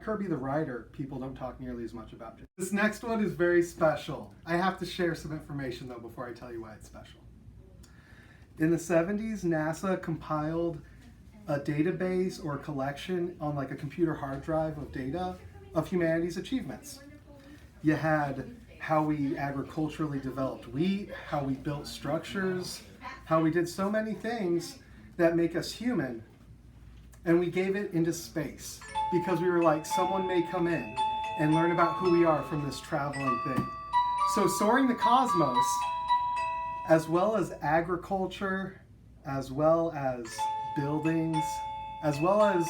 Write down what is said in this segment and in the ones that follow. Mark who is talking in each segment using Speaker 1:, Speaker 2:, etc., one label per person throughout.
Speaker 1: Kirby the writer, people don't talk nearly as much about. This next one is very special. I have to share some information though before I tell you why it's special. In the 70s, NASA compiled a database or a collection on like a computer hard drive of data of humanity's achievements. You had how we agriculturally developed wheat, how we built structures, how we did so many things that make us human. And we gave it into space because we were like, someone may come in and learn about who we are from this traveling thing. So soaring the cosmos, as well as agriculture, as well as buildings, as well as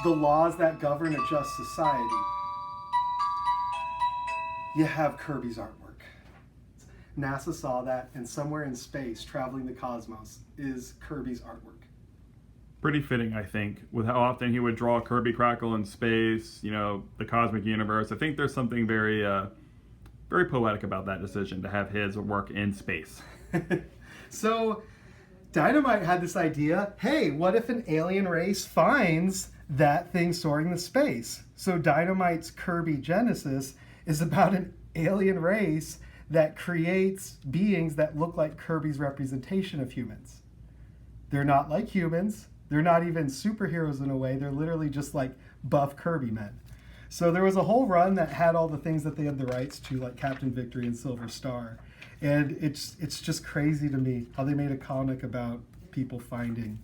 Speaker 1: the laws that govern a just society, you have Kirby's artwork. NASA saw that, and somewhere in space, traveling the cosmos, is Kirby's artwork.
Speaker 2: Pretty fitting, I think, with how often he would draw Kirby Crackle in space, you know, the cosmic universe. I think there's something very, very poetic about that decision to have his work in space.
Speaker 1: So, Dynamite had this idea, hey, what if an alien race finds that thing soaring in space? So Dynamite's Kirby Genesis is about an alien race that creates beings that look like Kirby's representation of humans. They're not like humans. They're not even superheroes in a way. They're literally just like buff Kirby men. So there was a whole run that had all the things that they had the rights to, like Captain Victory and Silver Star. And it's just crazy to me how they made a comic about people finding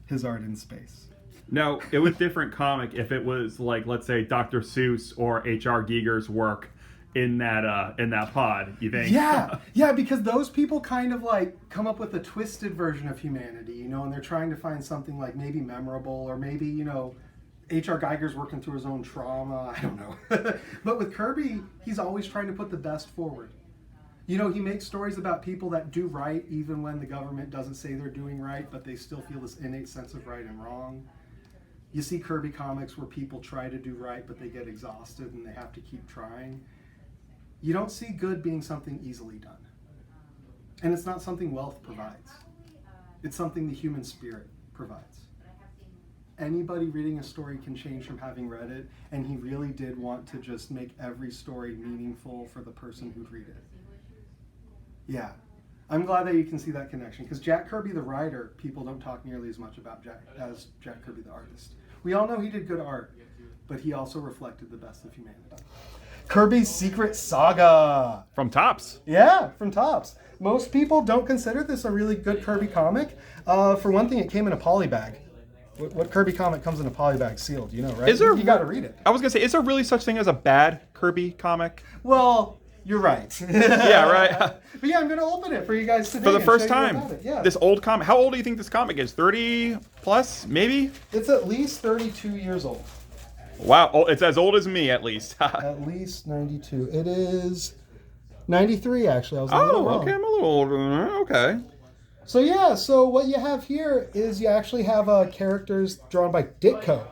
Speaker 1: his art in space.
Speaker 2: No, it was different comic if it was like, let's say, Dr. Seuss or H.R. Giger's work in that pod, you think?
Speaker 1: Yeah, because those people kind of like come up with a twisted version of humanity, you know, and they're trying to find something like maybe memorable, or maybe, you know, H.R. Giger's working through his own trauma, I don't know. But with Kirby, he's always trying to put the best forward. You know, he makes stories about people that do right even when the government doesn't say they're doing right, but they still feel this innate sense of right and wrong. You see Kirby comics where people try to do right, but they get exhausted and they have to keep trying. You don't see good being something easily done. And it's not something wealth provides. It's something the human spirit provides. Anybody reading a story can change from having read it, and he really did want to just make every story meaningful for the person who'd read it. Yeah, I'm glad that you can see that connection, because Jack Kirby the writer, people don't talk nearly as much about as Jack Kirby the artist. We all know he did good art, but he also reflected the best of humanity. Kirby's Secret Saga.
Speaker 2: From Topps.
Speaker 1: Yeah, from Topps. Most people don't consider this a really good Kirby comic. For one thing, it came in a poly bag. What Kirby comic comes in a poly bag sealed, you know, right? You got to read it.
Speaker 2: I was going to say, is there really such thing as a bad Kirby comic?
Speaker 1: Well, you're right.
Speaker 2: Yeah, right.
Speaker 1: But yeah, I'm going to open it for you guys today.
Speaker 2: For the first time.
Speaker 1: Yeah.
Speaker 2: This old comic. How old do you think this comic is? 30 plus, maybe?
Speaker 1: It's at least 32 years old.
Speaker 2: Wow. Oh, it's as old as me, at least.
Speaker 1: At least 92. It is 93, actually. I was a little wrong.
Speaker 2: Okay. I'm a little older than that. Okay.
Speaker 1: So yeah, so what you have here is you actually have characters drawn by Ditko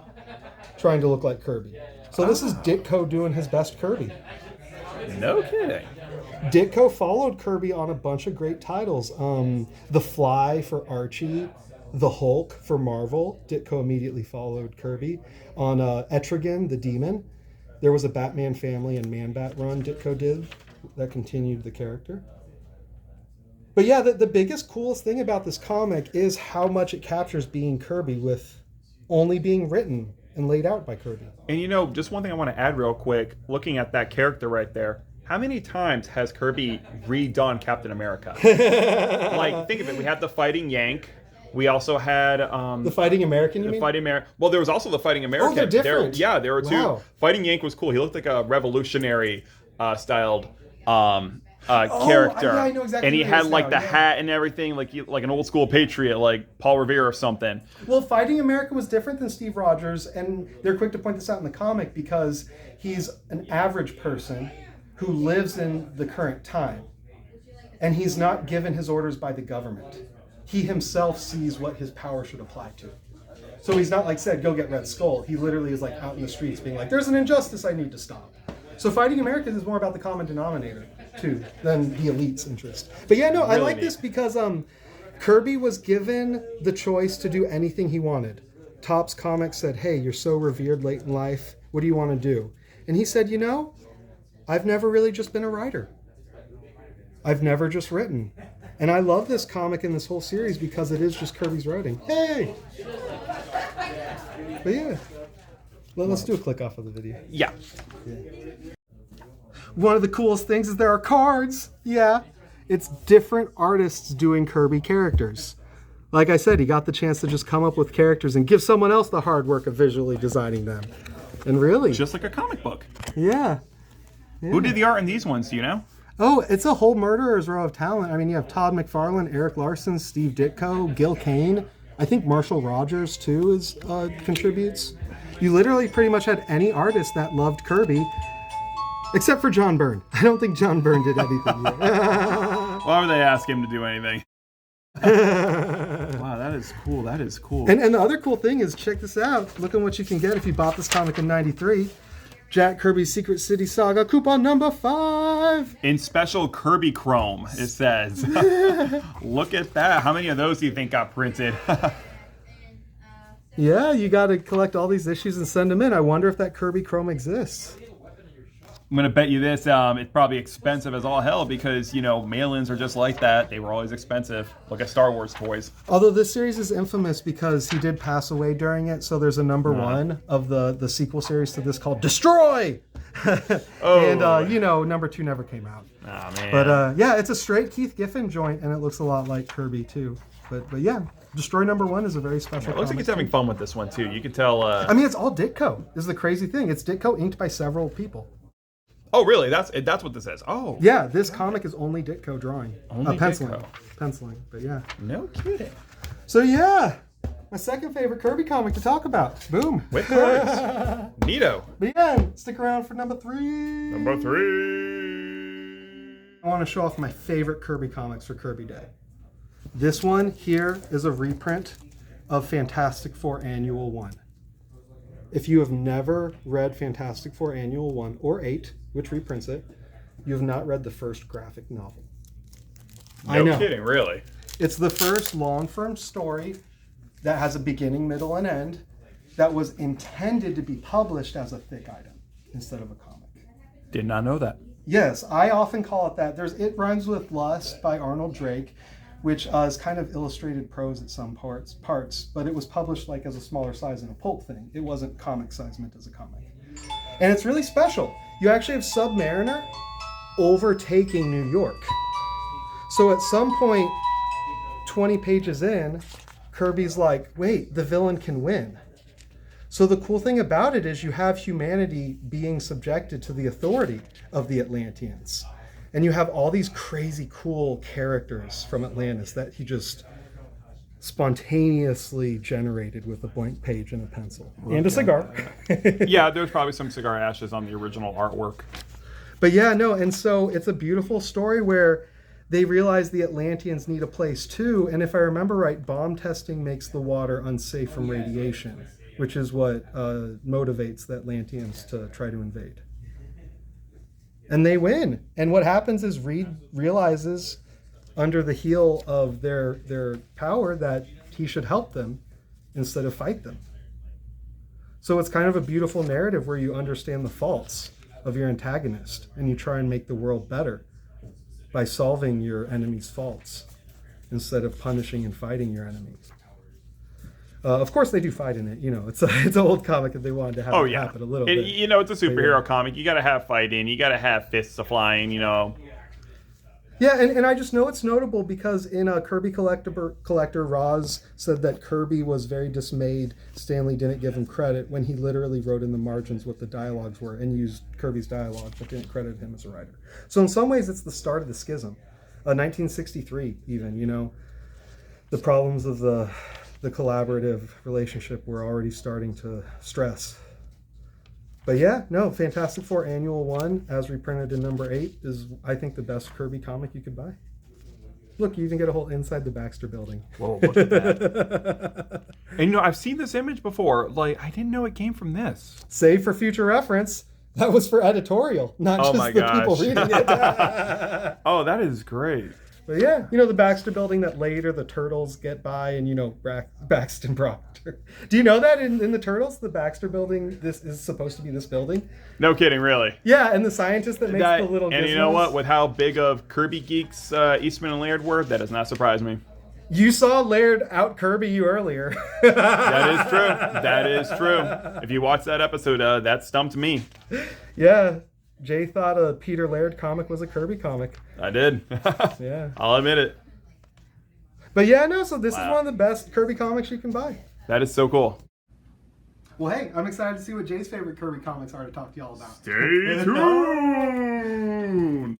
Speaker 1: trying to look like Kirby. So this is Ditko doing his best Kirby.
Speaker 2: No kidding.
Speaker 1: Ditko followed Kirby on a bunch of great titles. The Fly for Archie, The Hulk for Marvel. Ditko immediately followed Kirby. On Etrigan, the Demon, there was a Batman Family and Man-Bat run Ditko did that continued the character. But yeah, the biggest, coolest thing about this comic is how much it captures being Kirby with only being written and laid out by Kirby.
Speaker 2: And you know, just one thing I want to add real quick, looking at that character right there, how many times has Kirby redone Captain America? Like, think of it. We had the Fighting Yank. We also had...
Speaker 1: the Fighting American, you mean?
Speaker 2: Fighting Well, there was also the Fighting American.
Speaker 1: Oh, they're different.
Speaker 2: There were two.
Speaker 1: Wow.
Speaker 2: Fighting Yank was cool. He looked like a revolutionary styled character.
Speaker 1: Yeah, I know exactly.
Speaker 2: And he had like the hat and everything, like an old school patriot, like Paul Revere or something.
Speaker 1: Well, Fighting America was different than Steve Rogers, and they're quick to point this out in the comic because he's an average person who lives in the current time, and he's not given his orders by the government. He himself sees what his power should apply to. So he's not like said, go get Red Skull. He literally is like out in the streets being like, there's an injustice I need to stop. So Fighting Americans is more about the common denominator, too, than the elite's interest. But yeah, no, really I like this because Kirby was given the choice to do anything he wanted. Topps Comics said, hey, you're so revered late in life, What do you want to do? And he said, I've never really just been a writer. I've never just written. And I love this comic and this whole series because it is just Kirby's writing. Hey! But yeah, let's do a click off of the video.
Speaker 2: Yeah.
Speaker 1: One of the coolest things is there are cards. Yeah. It's different artists doing Kirby characters. Like I said, he got the chance to just come up with characters and give someone else the hard work of visually designing them. And really...
Speaker 2: Just like a comic book.
Speaker 1: Yeah.
Speaker 2: Who did the art in these ones, do you know?
Speaker 1: Oh, it's a whole murderer's row of talent. I mean, you have Todd McFarlane, Eric Larson, Steve Ditko, Gil Kane. I think Marshall Rogers, too, contributes. You literally pretty much had any artist that loved Kirby, except for John Byrne. I don't think John Byrne did anything yet.
Speaker 2: Why would they ask him to do anything? Wow, that is cool. That is cool.
Speaker 1: And the other cool thing is, check this out. Look at what you can get if you bought this comic in '93. Jack Kirby's Secret City Saga, coupon number 5.
Speaker 2: In special Kirby Chrome, it says. Look at that. How many of those do you think got printed?
Speaker 1: Yeah, you got to collect all these issues and send them in. I wonder if that Kirby Chrome exists.
Speaker 2: I'm going to bet you this, it's probably expensive as all hell because, mail-ins are just like that. They were always expensive. Look at Star Wars toys.
Speaker 1: Although this series is infamous because he did pass away during it, so there's a number 1 of the sequel series to this called Destroy! And, number 2 never came out.
Speaker 2: Oh, man.
Speaker 1: But, yeah, it's a straight Keith Giffen joint, and it looks a lot like Kirby, too. But yeah, Destroy number 1 is a very special
Speaker 2: It looks like he's having fun with this one, too. You can tell...
Speaker 1: I mean, it's all Ditko, is the crazy thing. It's Ditko inked by several people.
Speaker 2: Oh, really? That's what this is. Oh.
Speaker 1: Yeah, this comic is only Ditko drawing.
Speaker 2: Only
Speaker 1: penciling.
Speaker 2: Ditko.
Speaker 1: Penciling, but yeah.
Speaker 2: No kidding.
Speaker 1: So yeah, my second favorite Kirby comic to talk about. Boom.
Speaker 2: With cards. Neato.
Speaker 1: But yeah, stick around for number 3.
Speaker 2: Number 3.
Speaker 1: I want to show off my favorite Kirby comics for Kirby Day. This one here is a reprint of Fantastic Four Annual 1. If you have never read Fantastic Four Annual 1 or 8, which reprints it, you have not read the first graphic novel. I know.
Speaker 2: No kidding, really?
Speaker 1: It's the first long-form story that has a beginning, middle, and end that was intended to be published as a thick item instead of a comic.
Speaker 2: Did not know that.
Speaker 1: Yes, I often call it that. It Rhymes with Lust by Arnold Drake, which is kind of illustrated prose at some parts, but it was published like as a smaller size in a pulp thing. It wasn't comic size meant as a comic. And it's really special. You actually have Submariner overtaking New York. So at some point, 20 pages in, Kirby's like, wait, the villain can win. So the cool thing about it is you have humanity being subjected to the authority of the Atlanteans. And you have all these crazy cool characters from Atlantis that he just spontaneously generated with a blank page and a pencil. And a cigar.
Speaker 2: Yeah, there's probably some cigar ashes on the original artwork.
Speaker 1: But yeah, no, and so it's a beautiful story where they realize the Atlanteans need a place too. And if I remember right, bomb testing makes the water unsafe from radiation, which is what motivates the Atlanteans to try to invade. And they win. And what happens is Reed realizes under the heel of their power that he should help them instead of fight them. So it's kind of a beautiful narrative where you understand the faults of your antagonist and you try and make the world better by solving your enemy's faults instead of punishing and fighting your enemies. Of course, they do fight in it. It's an old comic that they wanted to have it happen a little bit.
Speaker 2: It's a superhero comic. You got to have fighting. You got to have fists flying.
Speaker 1: Yeah, and I just know it's notable because in a Kirby Collector, Roz said that Kirby was very dismayed Stanley didn't give him credit when he literally wrote in the margins what the dialogues were and used Kirby's dialogue, but didn't credit him as a writer. So in some ways, it's the start of the schism. 1963, even, the problems of the collaborative relationship were already starting to stress. But yeah, no, Fantastic Four Annual 1, as reprinted in number 8, is, I think, the best Kirby comic you could buy. Look, you even get a whole inside the Baxter building.
Speaker 2: Whoa, look at that. And I've seen this image before. I didn't know it came from this.
Speaker 1: Save for future reference. That was for editorial, not just the people reading it.
Speaker 2: Oh, that is great.
Speaker 1: But yeah, the Baxter building that later the Turtles get by, and Baxton Proctor. Do you know that in the Turtles, the Baxter building, this is supposed to be this building?
Speaker 2: No kidding, really.
Speaker 1: Yeah, and the scientist that makes the little
Speaker 2: and
Speaker 1: gizmos.
Speaker 2: you know what? With how big of Kirby geeks Eastman and Laird were, that does not surprise me.
Speaker 1: You saw Laird out Kirby you earlier.
Speaker 2: That is true. That is true. If you watch that episode, that stumped me.
Speaker 1: Yeah. Jay thought a Peter Laird comic was a Kirby comic.
Speaker 2: I did.
Speaker 1: Yeah.
Speaker 2: I'll admit it.
Speaker 1: But yeah, no, so this is one of the best Kirby comics you can buy.
Speaker 2: That is so cool.
Speaker 1: Well, hey, I'm excited to see what Jay's favorite Kirby comics are to talk to y'all about.
Speaker 2: Stay tuned.